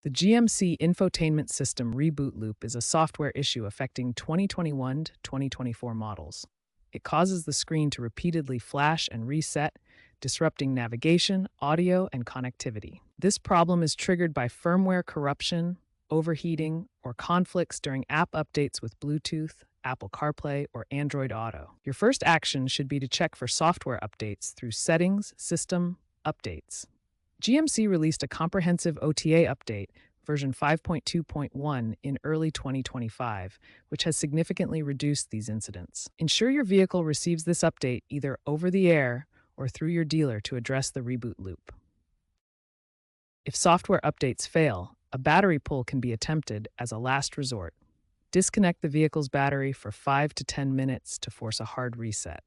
The GMC Infotainment System reboot loop is a software issue affecting 2021 to 2024 models. It causes the screen to repeatedly flash and reset, disrupting navigation, audio, and connectivity. This problem is triggered by firmware corruption, overheating, or conflicts during app updates with Bluetooth, Apple CarPlay, or Android Auto. Your first action should be to check for software updates through Settings, System, Updates. GMC released a comprehensive OTA update, version 5.2.1, in early 2025, which has significantly reduced these incidents. Ensure your vehicle receives this update either over the air or through your dealer to address the reboot loop. If software updates fail, a battery pull can be attempted as a last resort. Disconnect the vehicle's battery for 5 to 10 minutes to force a hard reset.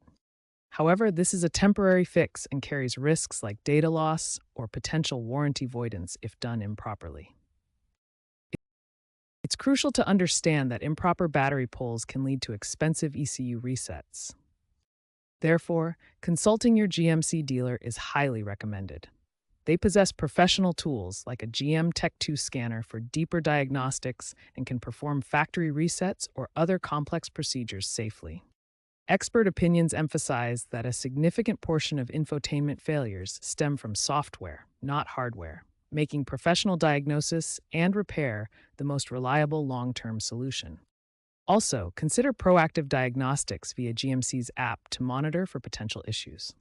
However, this is a temporary fix and carries risks like data loss or potential warranty voidance if done improperly. It's crucial to understand that improper battery pulls can lead to expensive ECU resets. Therefore, consulting your GMC dealer is highly recommended. They possess professional tools like a GM Tech 2 scanner for deeper diagnostics and can perform factory resets or other complex procedures safely. Expert opinions emphasize that a significant portion of infotainment failures stem from software, not hardware, making professional diagnosis and repair the most reliable long-term solution. Also, consider proactive diagnostics via GMC's app to monitor for potential issues.